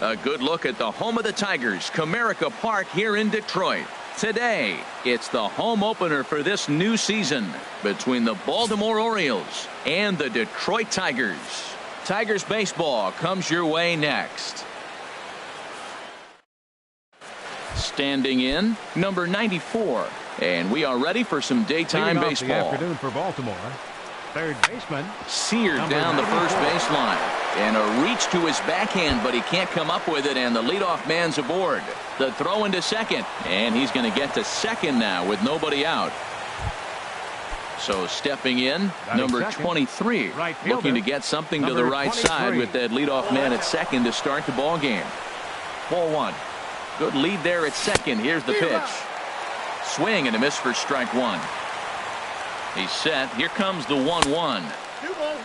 A good look at the home of the Tigers, Comerica Park here in Detroit. Today, it's the home opener for this new season between the Baltimore Orioles and the Detroit Tigers. Tigers baseball comes your way next. Standing in, number 94. And we are ready for some daytime baseball. The afternoon for Baltimore. Third baseman. Seared down the first baseline. And a reach to his backhand, but he can't come up with it, and the leadoff man's aboard. The throw into second, and he's going to get to second now with nobody out. So stepping in, number 23, looking to get something to the right side with that leadoff man at second to start the ball game. Ball one. Good lead there at second. Here's the pitch. Swing and a miss for strike one. He's set. Here comes the 1-1.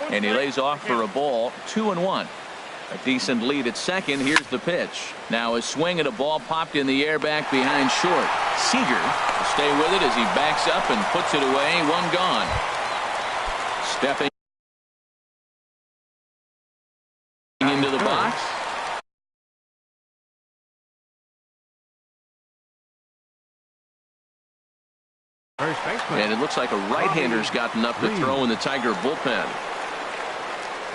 And he lays off for a ball. 2-1. A decent lead at second. Here's the pitch. Now a swing and a ball popped in the air back behind short. Seager will stay with it as he backs up and puts it away. One gone. Stepping into the box. And it looks like a right-hander's gotten up to throw in the Tiger bullpen.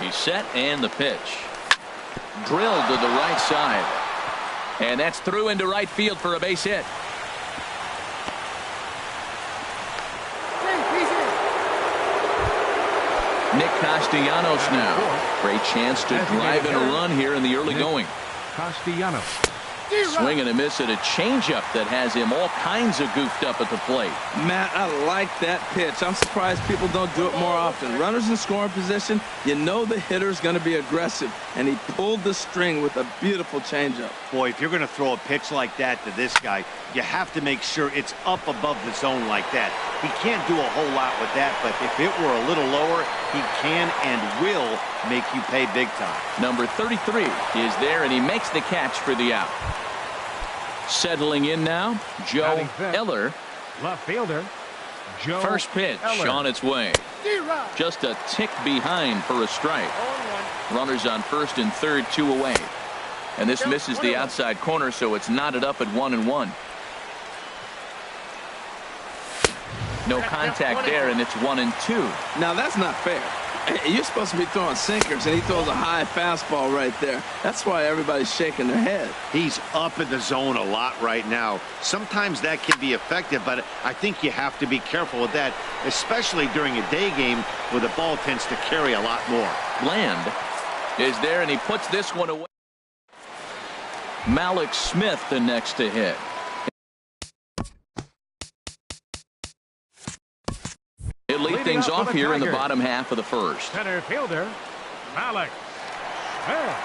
He's set, and the pitch. Drilled to the right side. And that's through into right field for a base hit. Nick Castellanos now. Great chance to drive in a run here in the early going. Castellanos. Swing and a miss at a changeup that has him all kinds of goofed up at the plate. Matt, I like that pitch. I'm surprised people don't do it more often. Runners in scoring position, you know the hitter's going to be aggressive, and he pulled the string with a beautiful changeup. Boy, if you're going to throw a pitch like that to this guy, you have to make sure it's up above the zone like that. He can't do a whole lot with that, but if it were a little lower, he can and will make you pay big time. Number 33 is there, and he makes the catch for the out. Settling in now, Joe Eller. Left fielder, Joe First pitch Eller. On its way. Just a tick behind for a strike. Runners on first and third, 2 away. And this misses the outside corner, so it's knotted up at 1-1. No contact there, and it's 1-2. Now, that's not fair. You're supposed to be throwing sinkers, and he throws a high fastball right there. That's why everybody's shaking their head. He's up in the zone a lot right now. Sometimes that can be effective, but I think you have to be careful with that, especially during a day game where the ball tends to carry a lot more. Bland is there, and he puts this one away. Malik Smith the next to hit. He'll lead things off here in the bottom half of the first. Center fielder, Malik Smith.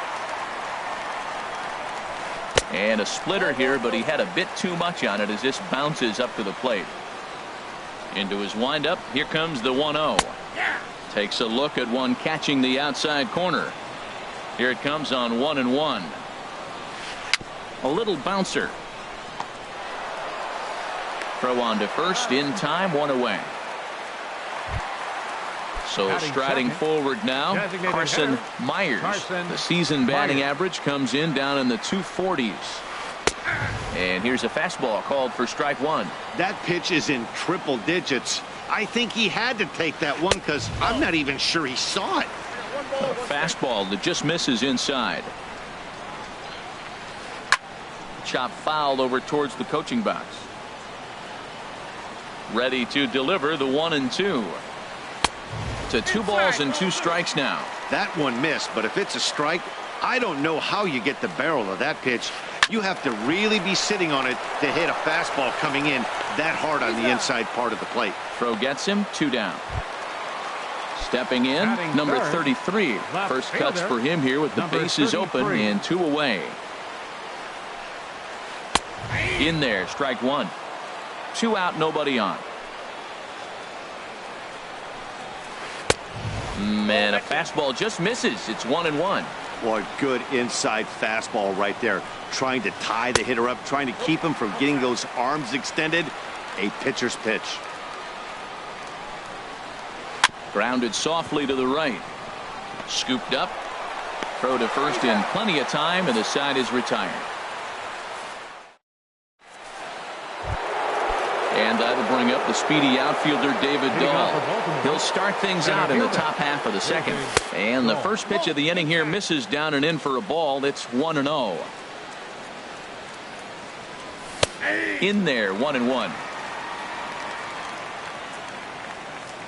And a splitter here, but he had a bit too much on it as this bounces up to the plate. Into his windup, here comes the 1-0. Takes a look at one catching the outside corner. Here it comes on 1-1. A little bouncer. Throw on to first in time, 1 away. So striding forward now, Carson Myers. The season batting average comes in down in the 240s. And here's a fastball called for strike one. That pitch is in triple digits. I think he had to take that one because I'm not even sure he saw it. A fastball that just misses inside. Chop fouled over towards the coaching box. Ready to deliver the 1-2. To 2 balls and 2 strikes now. That one missed, but if it's a strike, I don't know how you get the barrel of that pitch. You have to really be sitting on it to hit a fastball coming in that hard on the inside part of the plate. Throw gets him, 2 down. Stepping in, number 33. First cuts for him here with the bases open and 2 away. In there, strike 1. 2 out, nobody on. Man, a fastball just misses. It's 1-1. Boy, good inside fastball right there. Trying to tie the hitter up, trying to keep him from getting those arms extended. A pitcher's pitch. Grounded softly to the right. Scooped up. Throw to first in plenty of time, and the side is retired. And that'll bring up the speedy outfielder David Dahl. He'll start things out in the top half of the second. And the first pitch of the inning here misses down and in for a ball. It's 1-0. In there, 1-1.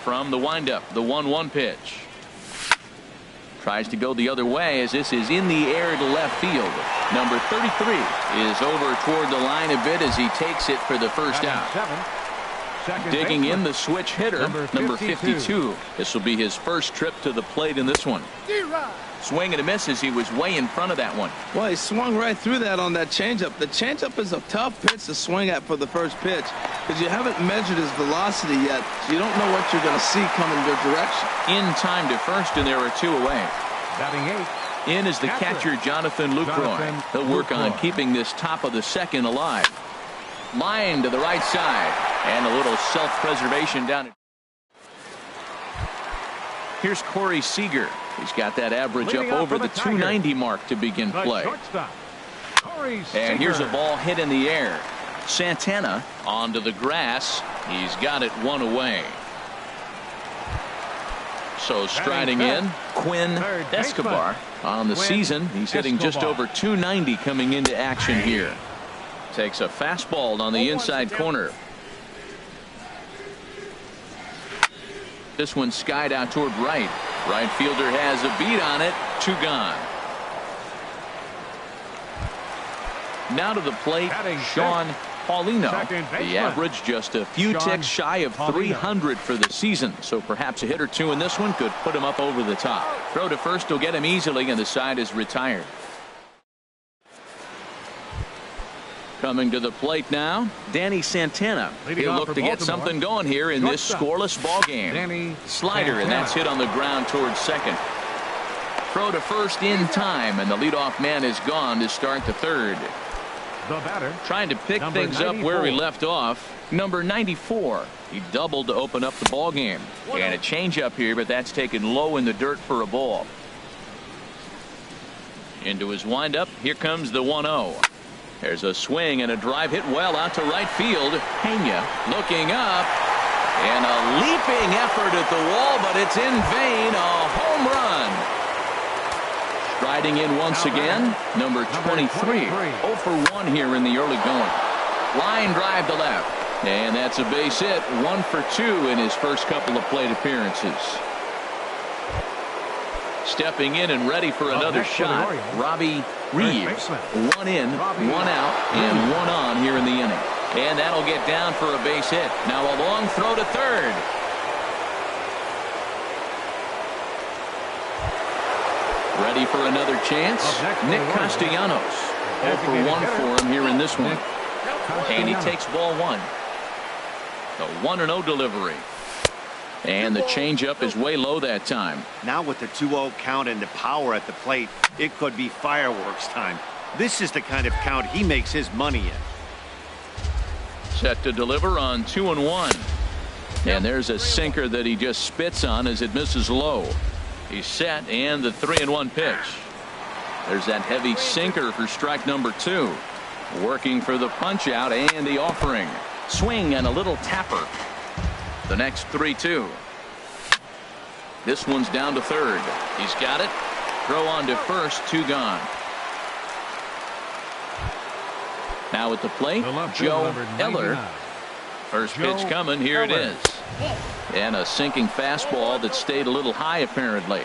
From the windup, the 1-1 pitch. Tries to go the other way as this is in the air to left field. Number 33 is over toward the line a bit as he takes it for the first out. Digging in the switch hitter, number 52. This will be his first trip to the plate in this one. Swing and a miss as he was way in front of that one. Well, he swung right through that on that changeup. The changeup is a tough pitch to swing at for the first pitch because you haven't measured his velocity yet, so you don't know what you're going to see coming your direction. In time to first, and there are two away. Batting 8. In is the catcher, Jonathan Lucroy. He'll work on keeping this top of the second alive. Line to the right side, and a little self-preservation down. Here's Corey Seager. He's got that average up over the 290 mark to begin play. And here's a ball hit in the air. Santana onto the grass. He's got it one away. So striding in, Quinn Escobar. On the season, he's hitting just over 290 coming into action here. Takes a fastball on the inside corner. This one skied out toward right. Right fielder has a beat on it. 2 gone. Now to the plate, Sean Paulino. The average just a few ticks shy of 300 for the season. So perhaps a hit or two in this one could put him up over the top. Throw to first will get him easily, and the side is retired. Coming to the plate now, Danny Santana. He'll look to get something going here in this scoreless ball game. Slider, and that's hit on the ground towards second. Throw to first in time, and the leadoff man is gone to start the third. The batter, trying to pick things up where he left off. Number 94. He doubled to open up the ball game. And a changeup here, but that's taken low in the dirt for a ball. Into his windup. Here comes the 1-0. There's a swing and a drive hit well out to right field. Pena looking up. And a leaping effort at the wall, but it's in vain. A home run. Striding in once again, number 23. 0 for 1 here in the early going. Line drive to left. And that's a base hit. 1 for 2 in his first couple of plate appearances. Stepping in and ready for another shot, Robbie Reeves. 1 in, 1 out, and 1 on here in the inning. And that'll get down for a base hit. Now a long throw to third. Ready for another chance. Nick Castellanos. 0 for 1 for him here in this one. And he takes ball 1. The 1-0 delivery. And the changeup is way low that time. Now with the 2-0 count and the power at the plate, it could be fireworks time. This is the kind of count he makes his money in. Set to deliver on 2-1. And there's a sinker that he just spits on as it misses low. He's set, and the 3-1 pitch. There's that heavy sinker for strike number 2. Working for the punch out and the offering. Swing and a little tapper. The next 3-2. This one's down to third. He's got it. Throw on to first. 2 gone. Now at the plate, Joe Eller. First pitch coming. Here it is. And a sinking fastball that stayed a little high apparently.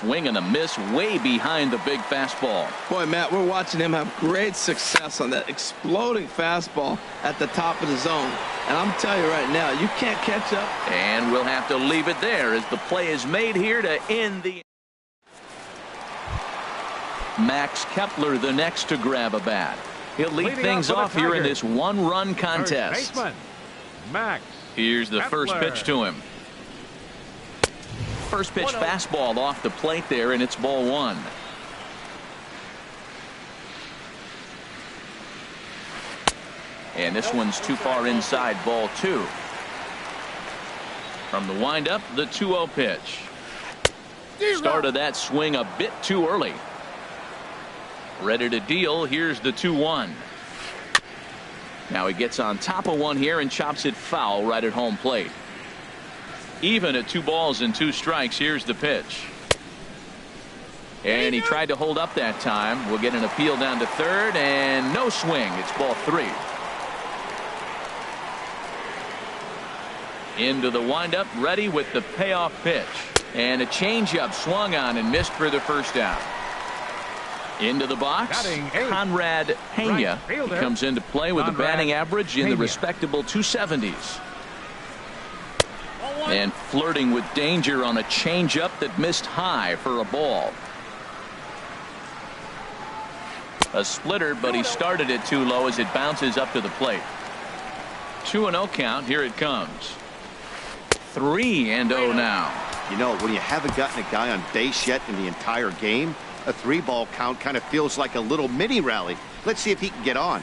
Swing and a miss way behind the big fastball. Boy, Matt, we're watching him have great success on that exploding fastball at the top of the zone. And I'm telling you right now, you can't catch up. And we'll have to leave it there as the play is made here to end the. Max Kepler the next to grab a bat. He'll lead things off here in this 1-run contest. Max. Here's the first pitch to him. First pitch fastball off the plate there, and it's ball 1. And this one's too far inside, ball 2. From the windup, the 2-0 pitch. Started that swing a bit too early. Ready to deal. Here's the 2-1. Now he gets on top of one here and chops it foul right at home plate. Even at 2 balls and 2 strikes. Here's the pitch. And he tried to hold up that time. We'll get an appeal down to third, and no swing. It's ball 3. Into the windup, ready with the payoff pitch. And a changeup swung on and missed for the first out. Into the box, Conrad Pena. He comes into play with a batting average in the respectable 270s. And flirting with danger on a changeup that missed high for a ball. A splitter, but he started it too low as it bounces up to the plate. 2-0 count. Here it comes. 3-0 now. You know, when you haven't gotten a guy on base yet in the entire game, a 3-ball count kind of feels like a little mini rally. Let's see if he can get on.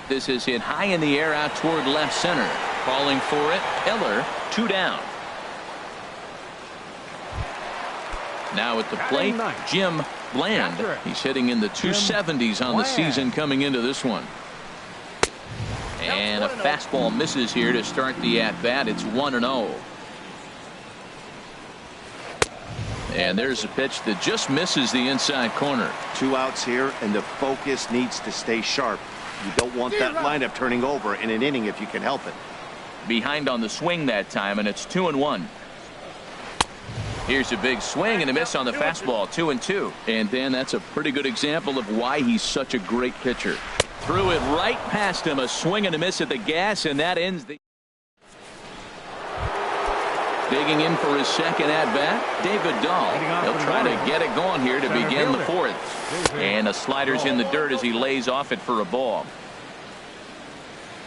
This is hit high in the air out toward left center. Calling for it, Eller, 2 down. Now at the plate, Jim Bland. He's hitting in the 270s on the season coming into this one. And a fastball misses here to start the at-bat. It's 1-0. And there's a pitch that just misses the inside corner. 2 outs here, and the focus needs to stay sharp. You don't want that lineup turning over in an inning if you can help it. Behind on the swing that time, and it's 2-1. Here's a big swing and a miss on the fastball. 2-2. And Dan, that's a pretty good example of why he's such a great pitcher. Threw it right past him. A swing and a miss at the gas, and that ends the. Digging in for his second at-bat, David Dahl. He'll try to get it going here to begin the 4th. And the slider's in the dirt as he lays off it for a ball.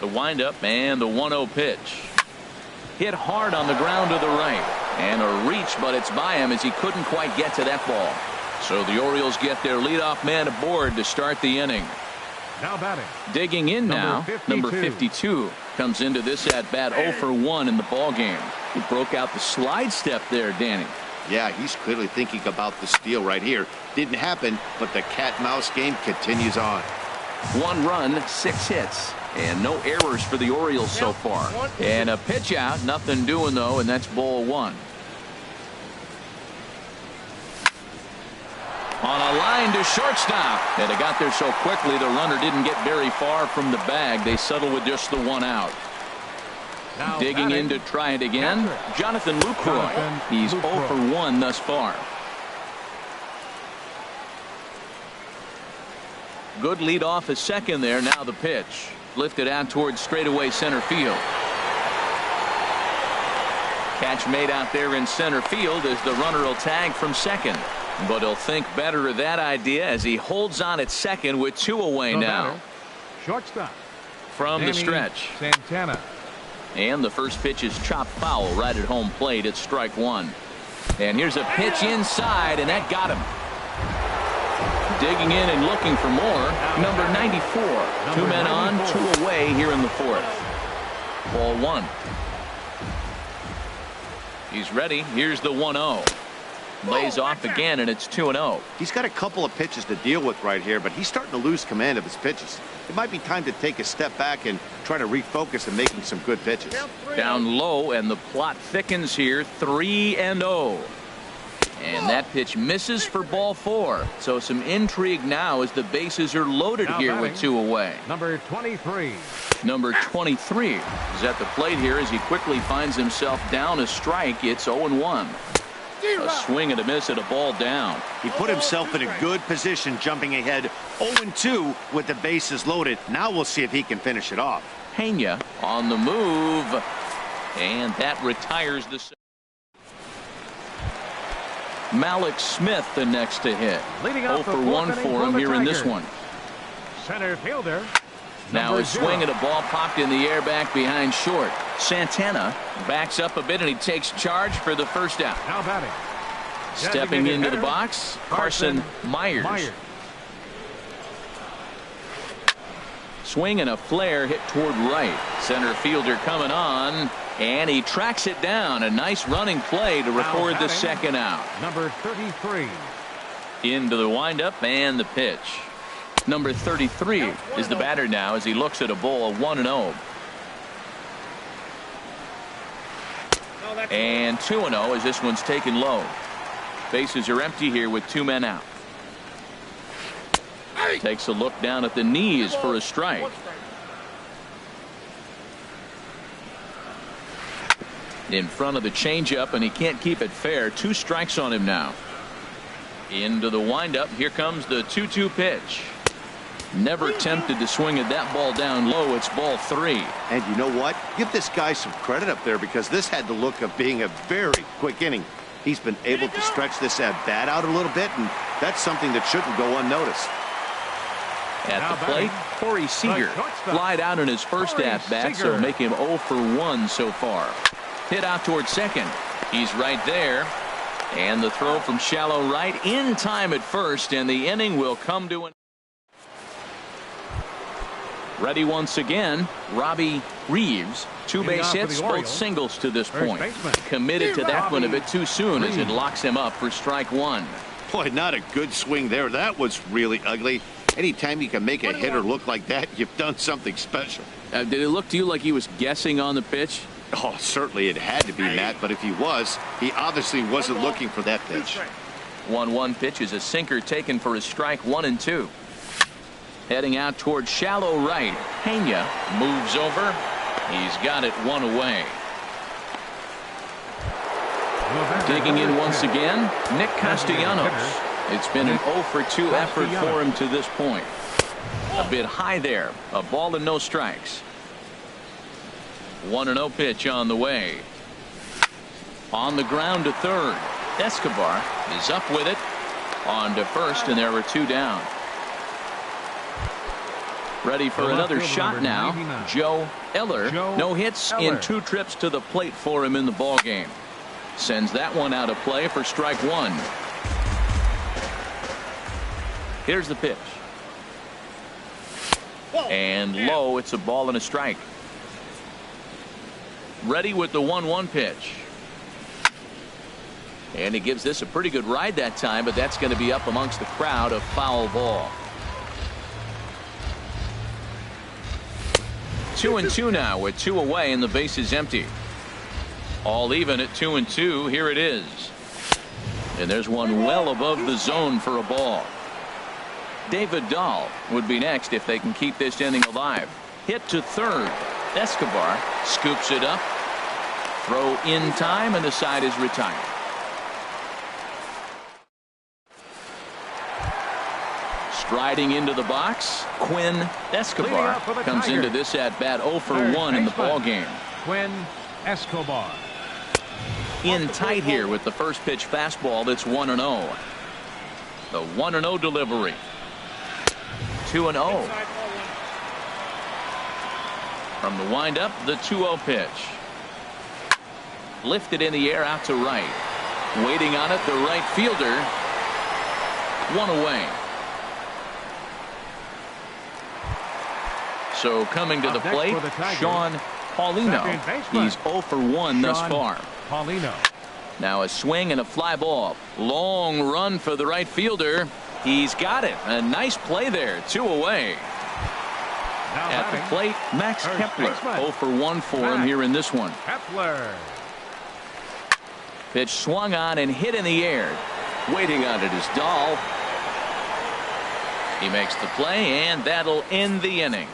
The windup and the 1-0 pitch. Hit hard on the ground to the right. And a reach, but it's by him as he couldn't quite get to that ball. So the Orioles get their leadoff man aboard to start the inning. Now batting. Digging in now, number 52 comes into this at bat 0 for 1 in the ball game. He broke out the slide step there, Danny. Yeah, he's clearly thinking about the steal right here. Didn't happen, but the cat-mouse game continues on. 1 run, 6 hits, and no errors for the Orioles so far. And a pitch out, nothing doing though, and that's ball 1. On a line to shortstop. And it got there so quickly the runner didn't get very far from the bag. They settle with just the 1 out. Now digging batting. in to try it again, Jonathan Lucroy. He's 0 for 1 thus far. Good lead off a second there. Now the pitch. Lifted out towards straightaway center field. Catch made out there in center field as the runner will tag from second. But he'll think better of that idea as he holds on at second with 2 away now. Shortstop. From the stretch. Santana. And the first pitch is chopped foul right at home plate. It's strike 1. And here's a pitch inside, and that got him. Digging in and looking for more. Number 94. 2 men on, 2 away here in the 4th. Ball 1. He's ready. Here's the 1-0. Lays off again, and it's 2-0. He's got a couple of pitches to deal with right here, but he's starting to lose command of his pitches. It might be time to take a step back and try to refocus on making some good pitches. Down low, and the plot thickens here. 3-0. And that pitch misses for ball 4. So some intrigue now as the bases are loaded now here batting, with 2 away. Number 23. Number 23 is at the plate here as he quickly finds himself down a strike. It's 0-1. A swing and a miss at a ball down. He put himself in a good position jumping ahead 0-2 with the bases loaded. Now we'll see if he can finish it off. Pena on the move, and that retires the. Malik Smith the next to hit. 0 for 1 for him here in this one. Center fielder. Now a swing and a ball popped in the air back behind short. Santana backs up a bit and he takes charge for the first out. Now batting. Stepping into the box, Carson Myers. Swing and a flare hit toward right. Center fielder coming on, And he tracks it down. A nice running play to record the second out. Number 33. Into the windup and the pitch. Number 33 is the batter now as he looks at a ball 1-0. And 2-0 as this one's taken low. Bases are empty here with 2 men out. Takes a look down at the knees for a strike. In front of the changeup, and he can't keep it fair. 2 strikes on him now. Into the windup. Here comes the 2-2 pitch. Never tempted to swing at that ball down low. It's ball 3. And you know what? Give this guy some credit up there because this had the look of being a very quick inning. He's been able to stretch this at bat out a little bit, and that's something that shouldn't go unnoticed. At the plate, Corey Seager flied out in his first at-bat, so make him 0 for 1 so far. Hit out towards second. He's right there. And the throw from shallow right in time at first, and the inning will come to an ready once again. Robbie Reeves, 2 base hits, both singles to this point. Committed to that one a bit too soon as it locks him up for strike 1. Boy, not a good swing there. That was really ugly. Anytime you can make a hitter look like that, you've done something special. Did it look to you like he was guessing on the pitch? Oh, certainly it had to be, Matt, but if he was, he obviously wasn't looking for that pitch. 1-1 pitch is a sinker taken for a strike 1 and 2. Heading out towards shallow right. Pena moves over. He's got it 1 away. Digging in once again, Nick Castellanos. It's been an 0 for 2 effort for him to this point. A bit high there. A ball and no strikes. 1-0 pitch on the way. On the ground to third. Escobar is up with it. On to first, and there were 2 down. Ready for another shot now. Joe Eller. No hits in 2 trips to the plate for him in the ball game. Sends that one out of play for strike 1. Here's the pitch. And low. It's a ball and a strike. Ready with the 1-1 pitch. And he gives this a pretty good ride that time, but that's going to be up amongst the crowd. A foul ball. 2-2 now with 2 away and the base is empty. All even at 2-2. Here it is. And there's one well above the zone for a ball. David Dahl would be next if they can keep this inning alive. Hit to third. Escobar scoops it up. Throw in time, and the side is retired. Striding into the box, Quinn Escobar comes into this at bat 0 for 1 in the ball game. Quinn Escobar. In tight here with the first pitch fastball. That's 1-0. The 1-0 delivery. 2-0. From the windup, the 2-0 pitch. Lifted in the air out to right. Waiting on it, the right fielder. 1 away. So coming to the plate, Sean Paulino. He's 0 for 1 thus far. Paulino. Now a swing and a fly ball. Long run for the right fielder. He's got it. A nice play there. 2 away. At the plate, Max Kepler. 0 for 1 for him here in this one. Kepler. Pitch swung on and hit in the air. Waiting on it is Dahl. He makes the play, and that'll end the inning.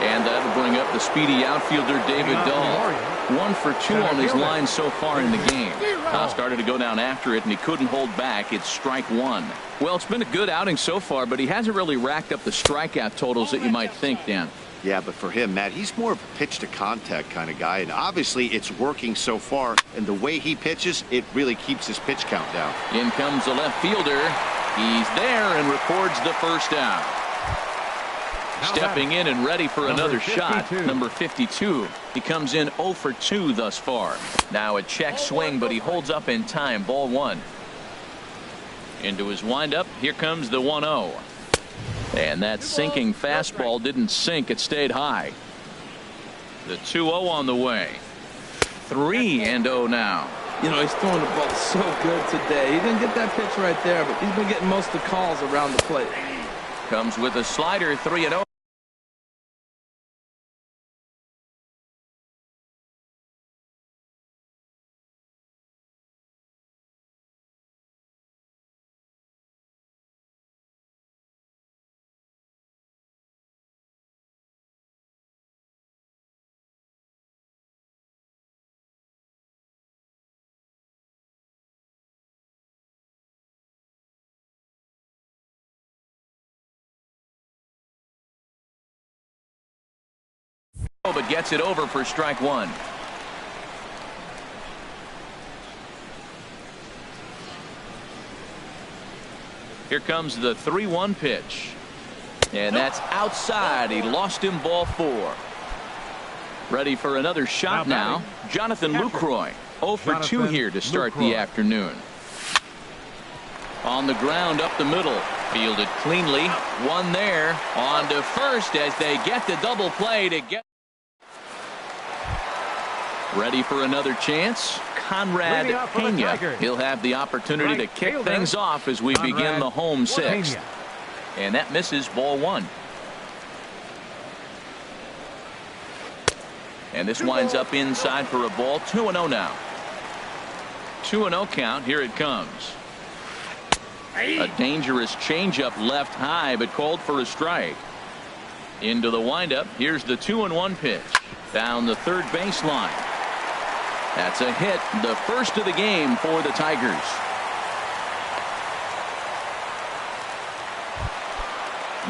And that'll bring up the speedy outfielder David Dahl. 1 for 2 on his line so far in the game. Started to go down after it, and he couldn't hold back. It's strike 1. Well, it's been a good outing so far, but he hasn't really racked up the strikeout totals that you might think, Dan. Yeah, but for him, Matt, he's more of a pitch-to-contact kind of guy, and obviously it's working so far, and the way he pitches, it really keeps his pitch count down. In comes the left fielder. He's there and records the first out. Stepping in and ready for another shot, number 52. He comes in 0 for 2 thus far. Now a check swing, but he holds up in time. Ball 1. Into his windup. Here comes the 1-0. And that sinking fastball didn't sink. It stayed high. The 2-0 on the way. 3-0 now. You know, he's throwing the ball so good today. He didn't get that pitch right there, but he's been getting most of the calls around the plate. Comes with a slider. 3-0. But gets it over for strike one. Here comes the 3-1 pitch. And that's outside. He lost him, ball 4. Ready for another shot now. Jonathan Lucroy. 0 for 2 here to start the afternoon. On the ground up the middle. Fielded cleanly. One there. On to first as they get the double play to get. Ready for another chance. Conrad Pena. He'll have the opportunity to kick things off as we begin the home 6th. And that misses, ball 1. And this winds up inside for a ball. 2-0 now. 2-0 count. Here it comes. A dangerous changeup left high, but called for a strike. Into the windup. Here's the 2-1 pitch. Down the third baseline. That's a hit, the first of the game for the Tigers.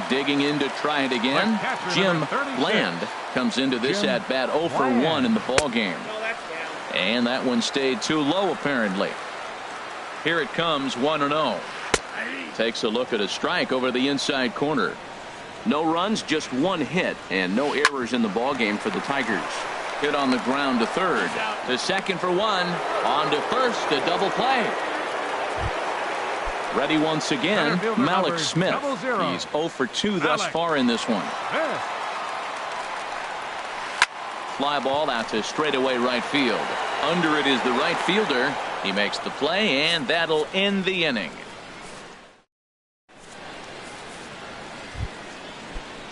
Digging in to try it again. Jim Land comes into this at bat 0 for 1 in the ball game. And that one stayed too low apparently. Here it comes, 1-0. Takes a look at a strike over the inside corner. No runs, just 1 hit, and no errors in the ball game for the Tigers. Hit on the ground to third. To second for 1. On to first. A double play. Ready once again. Malik Smith. He's 0 for 2 thus far in this one. Fly ball out to straightaway right field. Under it is the right fielder. He makes the play, and that'll end the inning.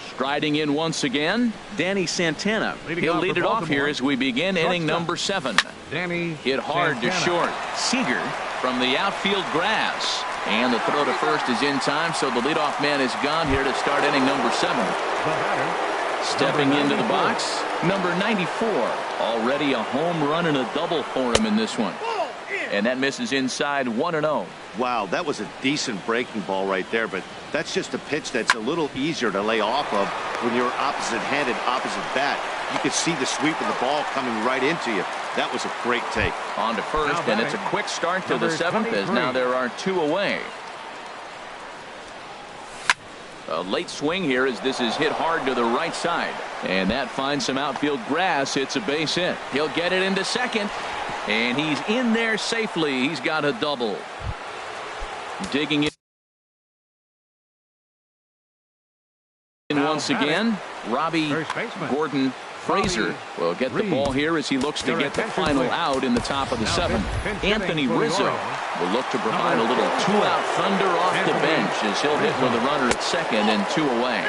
Striding in once again, Danny Santana. He'll lead it off here as we begin inning number 7. Hit hard to short. Seager from the outfield grass. And the throw to first is in time, so the leadoff man is gone here to start inning number 7. Stepping into the box, number 94. Already a home run and a double for him in this one. And that misses inside, 1-0. Wow, that was a decent breaking ball right there, but that's just a pitch that's a little easier to lay off of when you're opposite-handed, opposite bat. You could see the sweep of the ball coming right into you. That was a great take. On to first, and it's a quick start to the 7th as now there are 2 away. A late swing here as this is hit hard to the right side. And that finds some outfield grass. It's a base hit. He'll get it into second. And he's in there safely. He's got a double. Digging in once again, Robbie Gordon Fraser will get the ball here as he looks to get the final out in the top of the 7th. Anthony Rizzo will look to provide a little 2-out thunder off the bench as he'll hit with a runner at second and 2 away.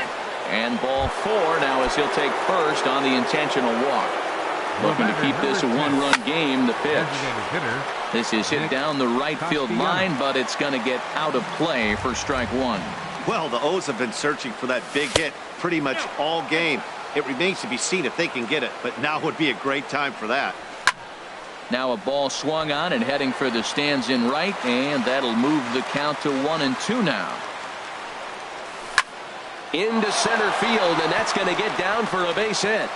And ball 4 now as he'll take first on the intentional walk. Looking to keep this a 1-run game. The pitch. This is hit down the right field line, but it's going to get out of play for strike 1. Well, the O's have been searching for that big hit pretty much all game. It remains to be seen if they can get it, but now would be a great time for that. Now a ball swung on and heading for the stands in right, and that'll move the count to 1-2 now. Into center field, and that's going to get down for a base hit.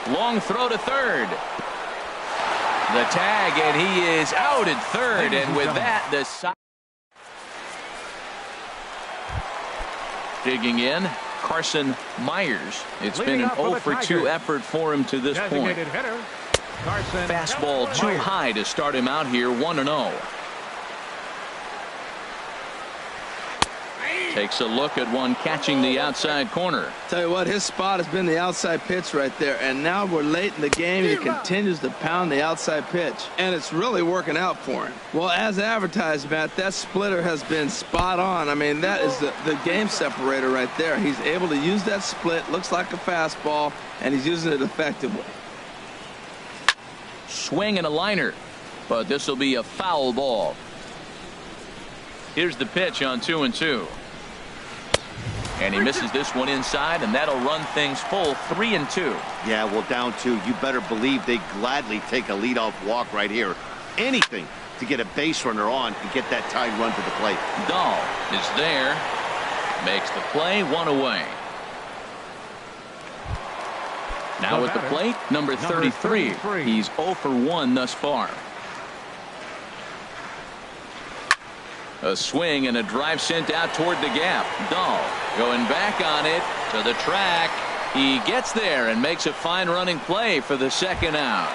Long throw to third. The tag, and he is out at third, and with that, the side. Digging in, Carson Myers. It's been an 0 for 2 effort for him to this point. Fastball too high to start him out here, 1-0. Takes a look at one catching the outside corner. Tell you what, his spot has been the outside pitch right there, and now we're late in the game. He continues to pound the outside pitch, and it's really working out for him. Well, as advertised, Matt, that splitter has been spot on. I mean, that is the game separator right there. He's able to use that split, looks like a fastball, and he's using it effectively. Swing and a liner, but this will be a foul ball. Here's the pitch on 2-2. And he misses this one inside, and that'll run things full 3-2. Yeah, well, down 2. You better believe they gladly take a leadoff walk right here. Anything to get a base runner on and get that tied run to the plate. Dahl is there. Makes the play, 1 away. Now at the plate, number 33. He's 0 for 1 thus far. A swing and a drive sent out toward the gap. Dahl going back on it to the track. He gets there and makes a fine running play for the second out.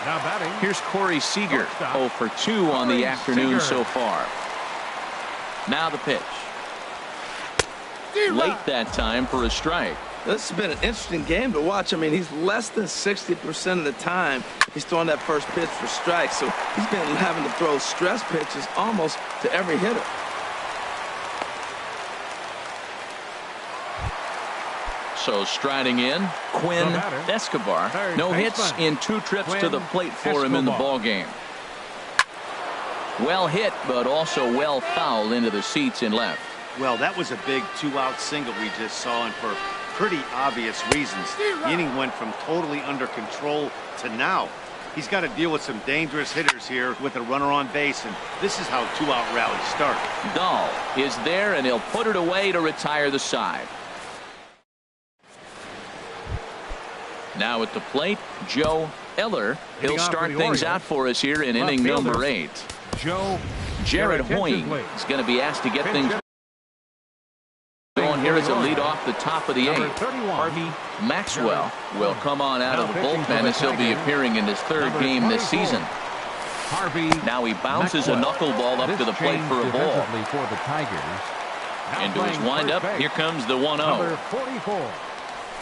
Now batting. Here's Corey Seager, 0 for 2 on the afternoon so far. Now the pitch. Late that time for a strike. This has been an interesting game to watch. I mean, he's less than 60% of the time he's throwing that first pitch for strikes. So he's been having to throw stress pitches almost to every hitter. So striding in, Quinn Escobar. No hits in 2 trips to the plate for him in the ball game. Well hit, but also well fouled into the seats in left. Well, that was a big 2-out single we just saw, and for pretty obvious reasons. The inning went from totally under control to now. He's got to deal with some dangerous hitters here with a runner on base, and this is how 2-out rallies start. Dahl is there, and he'll put it away to retire the side. Now at the plate, Joe Eller. He'll start things out for us here in inning number 8. Jared Hoying is going to be asked to get things going here as a lead off the top of the 8th. Harvey Maxwell will come on out of the bullpen as he'll be appearing in his 3rd game this season. Now he bounces a knuckleball up to the plate for a ball. Into his windup, here comes the 1-0.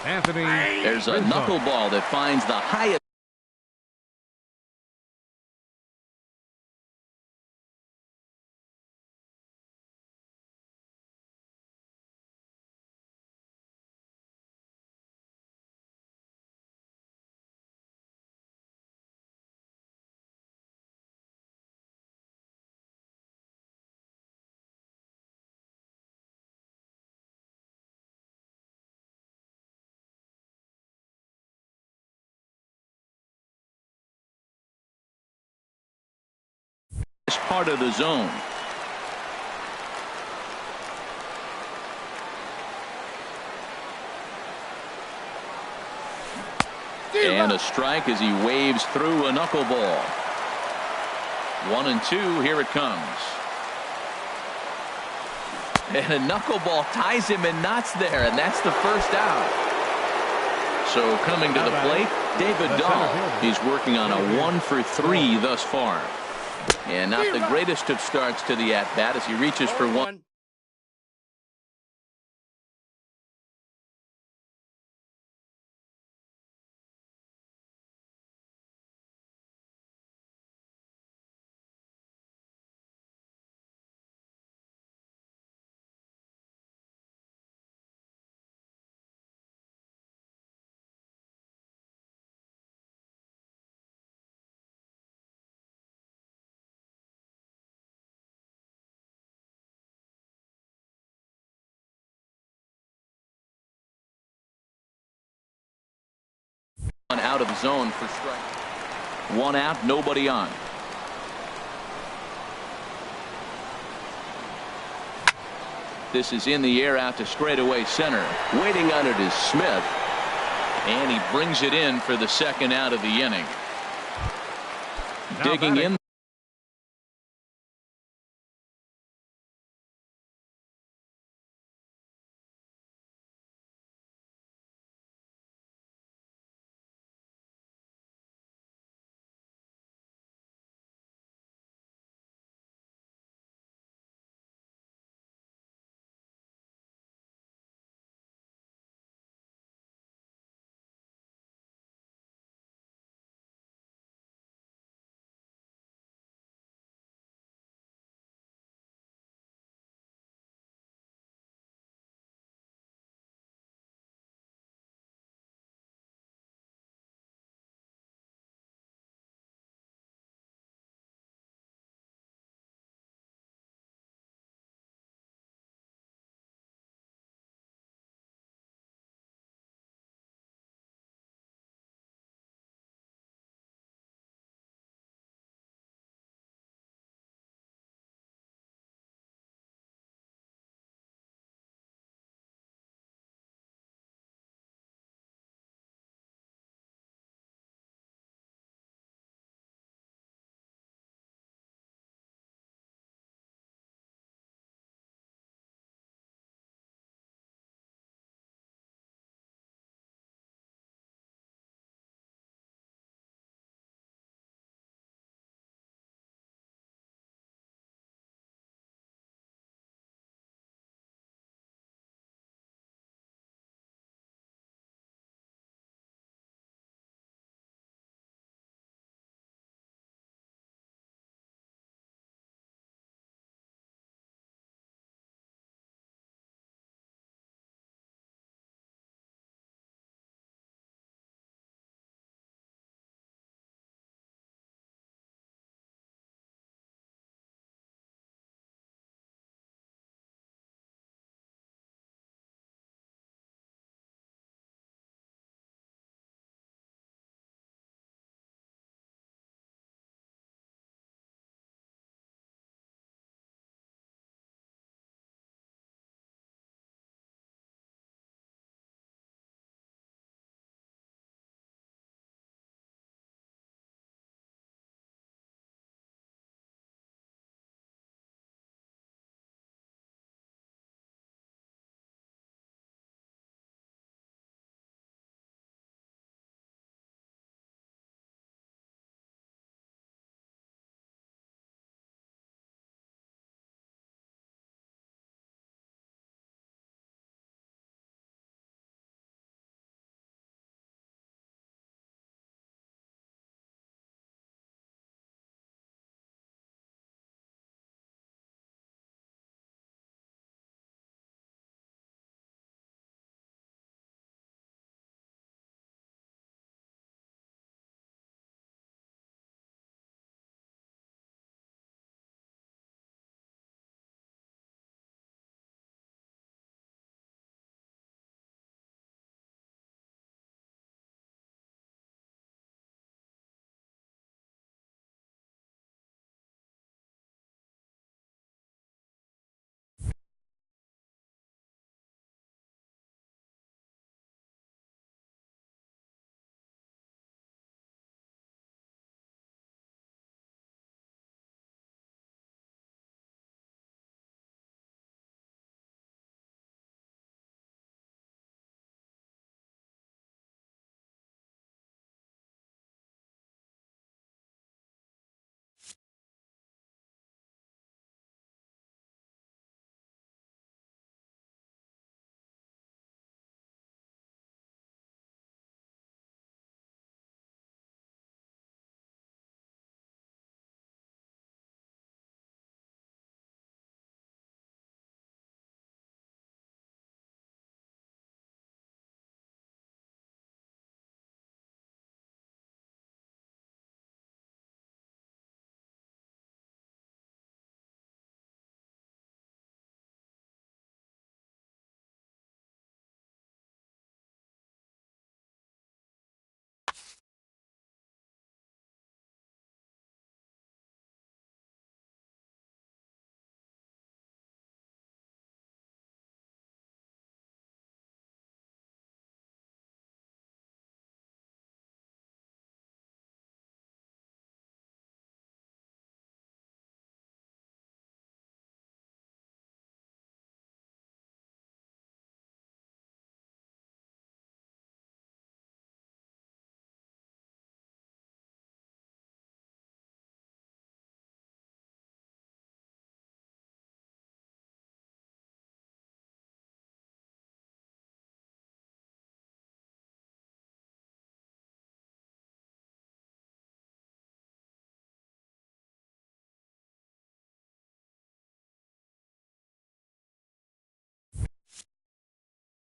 There's a knuckleball that finds the highest. Part of the zone. And a strike as he waves through a knuckleball. 1-2, here it comes. And a knuckleball ties him in knots there, and that's the first out. So coming to the plate, David Dahl. He's working on a 1 for 3 thus far. And not the greatest of starts to the at-bat as he reaches for 1. Out of zone for strike. 1 out, nobody on. This is in the air out to straightaway center. Waiting on it is Smith. And he brings it in for the 2nd out of the inning. Digging in.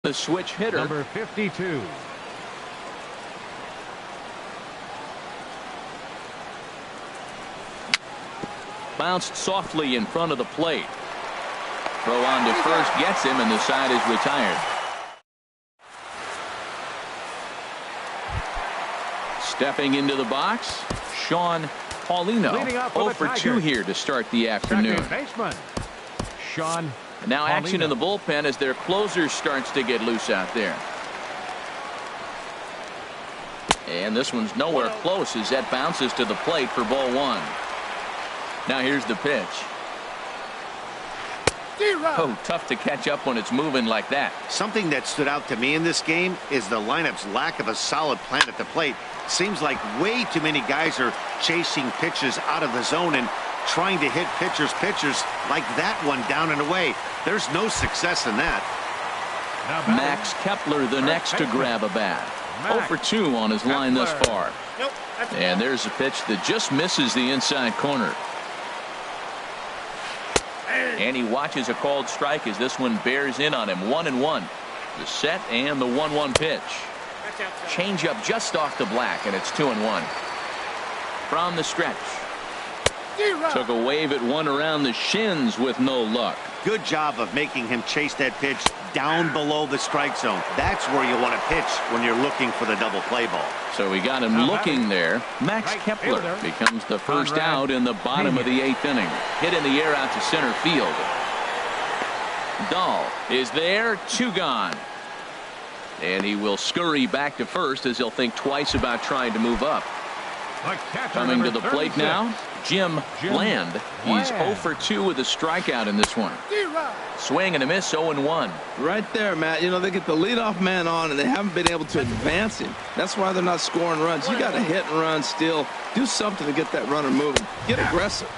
the switch hitter. Number 52. Bounced softly in front of the plate. Throw on to first gets him, and the side is retired. Stepping into the box, Sean Paulino. 0 for 2 here to start the afternoon. Second baseman, Sean And now action Paulino. in the bullpen as their closer starts to get loose out there. And this one's nowhere close as that bounces to the plate for ball 1. Now here's the pitch. Oh, tough to catch up when it's moving like that. Something that stood out to me in this game is the lineup's lack of a solid plan at the plate. Seems like way too many guys are chasing pitches out of the zone and trying to hit pitchers like that one down and away. There's no success in that. Max Kepler the next to grab a bat. 0 for 2 on his line thus far. And there's a pitch that just misses the inside corner. And he watches a called strike as this one bears in on him. 1-1. The set and the 1-1 pitch. Change up just off the black, and it's 2-1. From the stretch. Took a wave at one around the shins with no luck. Good job of making him chase that pitch down below the strike zone. That's where you want to pitch when you're looking for the double play ball. So we got him looking there. Max Kepler becomes the first out in the bottom of the 8th inning. Hit in the air out to center field. Dahl is there, 2 gone. And he will scurry back to first as he'll think twice about trying to move up. Coming to the plate now, Jim Land. He's 0 for 2 with a strikeout in this one. Swing and a miss, 0-1. Right there, Matt. You know, they get the leadoff man on, and they haven't been able to advance him. That's why they're not scoring runs. You got to hit and run still. Do something to get that runner moving. Get aggressive.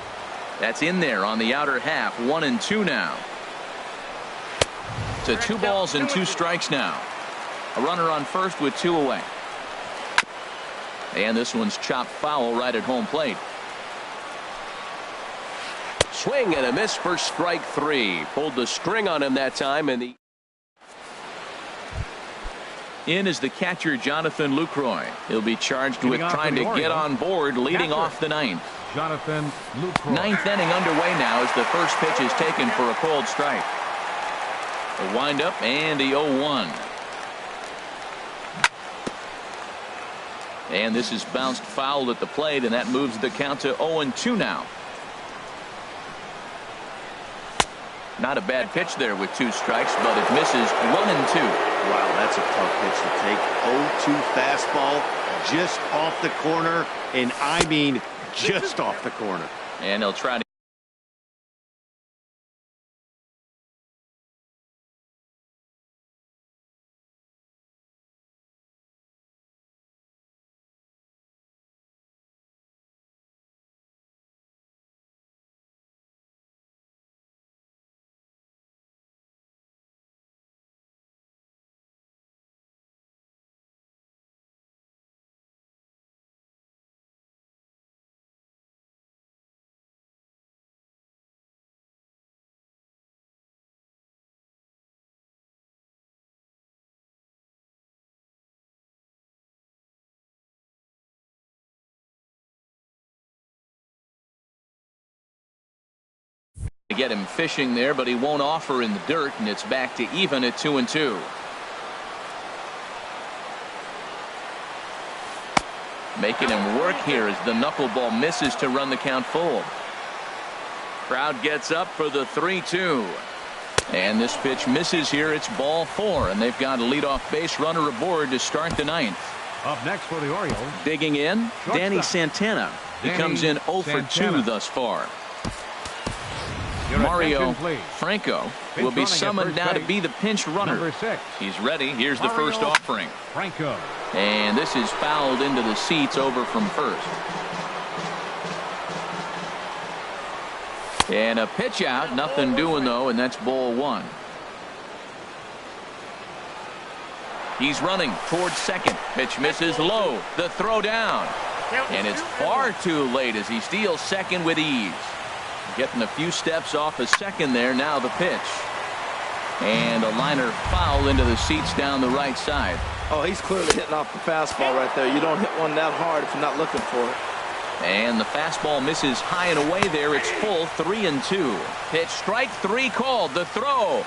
That's in there on the outer half. 1-2 now. To 2 balls and 2 strikes now. A runner on first with 2 away. And this one's chopped foul right at home plate. Swing and a miss for strike 3. Pulled the string on him that time, and the in is the catcher Jonathan Lucroy. He'll be charged with trying to get on board leading off the 9th. Jonathan Lucroy. 9th inning underway now as the first pitch is taken for a cold strike. A windup and the 0-1. And this is bounced foul at the plate, and that moves the count to 0-2 now. Not a bad pitch there with 2 strikes, but it misses 1-2. Wow, that's a tough pitch to take. 0-2 fastball just off the corner, and I mean just off the corner. And he'll try to get him fishing there, but he won't offer in the dirt, and it's back to even at 2-2. Making him work here as the knuckleball misses to run the count full. Crowd gets up for the 3-2. And this pitch misses here. It's ball 4, and they've got a leadoff base runner aboard to start the 9th. Up next for the Orioles. Digging in, Danny Santana. He comes in 0 for 2 thus far. Mario Franco will be summoned now to be the pinch runner. Number 6. He's ready. Here's the first offering. Franco. And this is fouled into the seats over from first. And a pitch out. Nothing doing, though, and that's ball 1. He's running towards second. Pitch misses low. The throw down. And it's far too late as he steals second with ease. Getting a few steps off a second there. Now the pitch. And a liner foul into the seats down the right side. Oh, he's clearly hitting off the fastball right there. You don't hit one that hard if you're not looking for it. And the fastball misses high and away there. It's full 3-2. Pitch strike 3 called. The throw.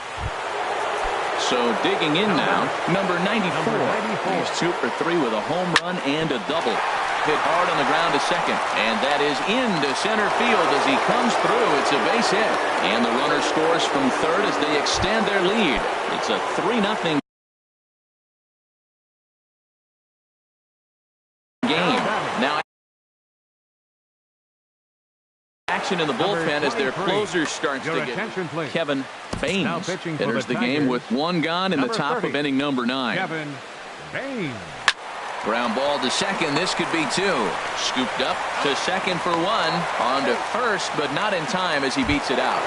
So digging in now, number 94. He's 2 for 3 with a home run and a double. Hit hard on the ground to second. And that is into center field as he comes through. It's a base hit. And the runner scores from third as they extend their lead. It's a 3-0 game. Now action in the bullpen as their closer starts to get. Kevin Baines enters the game with 1 gone in the top of inning number 9. Kevin Baines. Ground ball to second. This could be 2. Scooped up to second for 1. On to first, but not in time as he beats it out.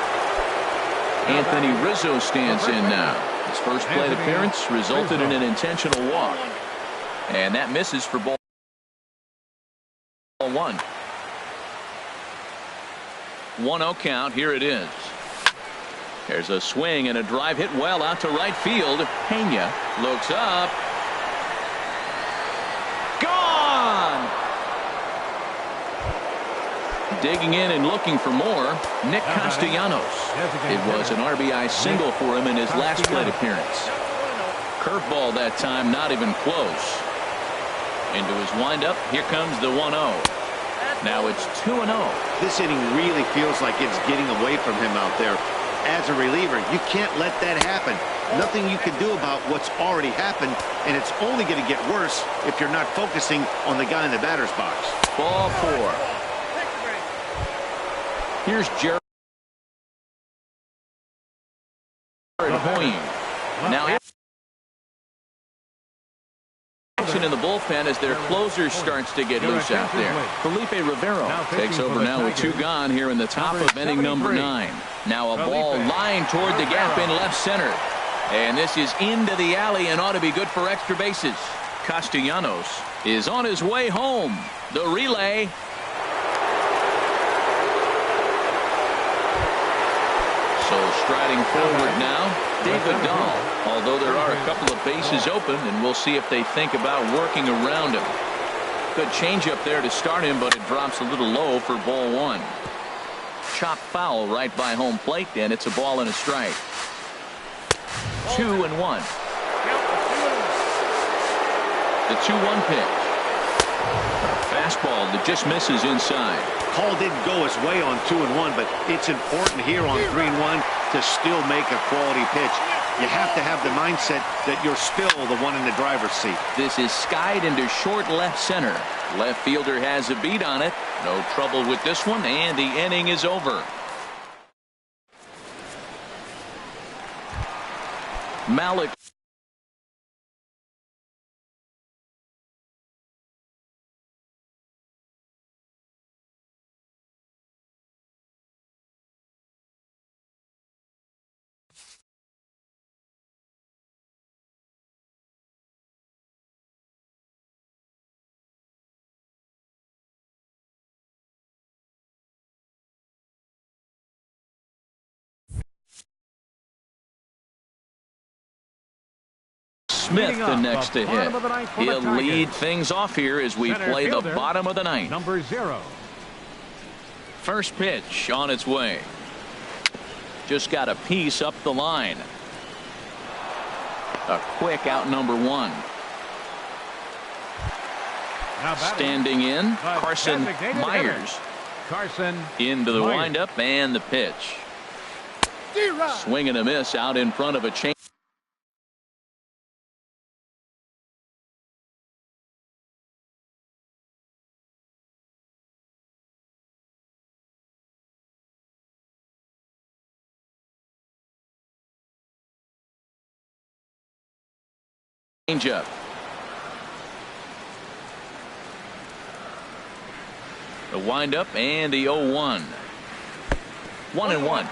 Anthony Rizzo stands in now. His first plate appearance resulted in an intentional walk. And that misses for ball 1. 1-0 count. Here it is. There's a swing and a drive hit well out to right field. Pena looks up. Gone! Digging in and looking for more, Nick Castellanos. It was an RBI single for him in his last plate appearance. Curveball that time, not even close. Into his windup, here comes the 1-0. Now it's 2-0. This inning really feels like it's getting away from him out there. As a reliever, you can't let that happen. Nothing you can do about what's already happened, and it's only going to get worse if you're not focusing on the guy in the batter's box. Ball 4. Here's Jared Hoying. Now action in the bullpen as their closer starts to get loose out there. Felipe Rivero takes over now with 2 gone here in the top of inning number 9. Now a ball lined toward the gap in left center. And this is into the alley and ought to be good for extra bases. Castellanos is on his way home. The relay. So striding forward now, David Dahl. Although there are a couple of bases open, and we'll see if they think about working around him. Good changeup there to start him, but it drops a little low for ball 1. Chop foul right by home plate, and it's a ball and a strike. 2-1. The 2-1 pitch. Fastball that just misses inside. Call didn't go his way on 2-1, but it's important here on 3-1 to still make a quality pitch. You have to have the mindset that you're still the one in the driver's seat. This is skied into short left center. Left fielder has a beat on it. No trouble with this one, and the inning is over. Malik Smith the next to hit. He'll lead things off here as we play the bottom of the 9th. Number 0. First pitch on its way. Just got a piece up the line. A quick out number 1. Standing in, Carson Myers. Carson into the windup and the pitch. Swing and a miss out in front of a chain. Changeup. The windup and the 0-1. 1-1.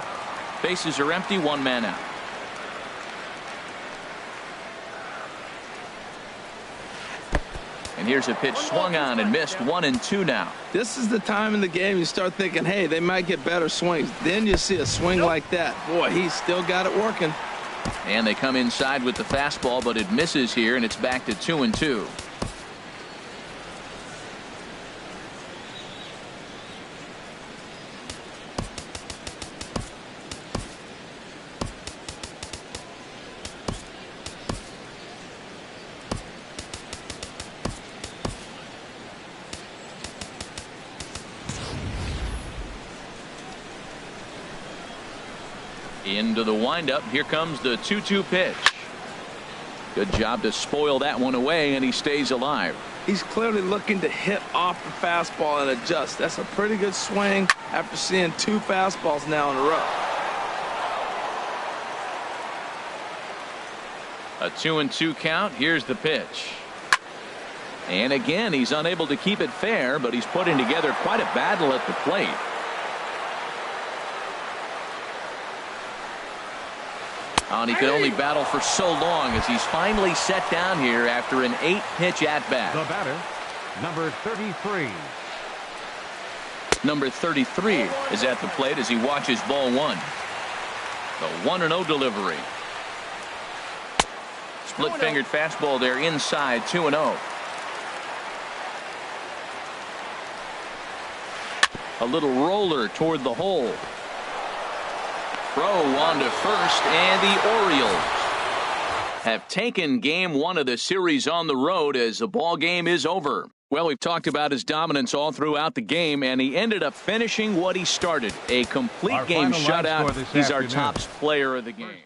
Bases are empty. 1 man out. And here's a pitch swung on and missed. 1-2 now. This is the time in the game you start thinking, hey, they might get better swings. Then you see a swing like that. Boy, he's still got it working. And they come inside with the fastball, but it misses here, and it's back to 2-2. Into the windup. Here comes the 2-2 pitch. Good job to spoil that one away, and he stays alive. He's clearly looking to hit off the fastball and adjust. That's a pretty good swing after seeing 2 fastballs now in a row. A 2-2 count. Here's the pitch. And again, he's unable to keep it fair, but he's putting together quite a battle at the plate. And he could only battle for so long as he's finally set down here after an 8-pitch at-bat. The batter, number 33. Number 33 is at the plate as he watches ball 1. The 1-0 delivery. Split-fingered fastball there inside, 2-0. A little roller toward the hole. Throw on to first, and the Orioles have taken game 1 of the series on the road as the ball game is over. Well, we've talked about his dominance all throughout the game, and he ended up finishing what he started. A complete game shutout. He's our top player of the game.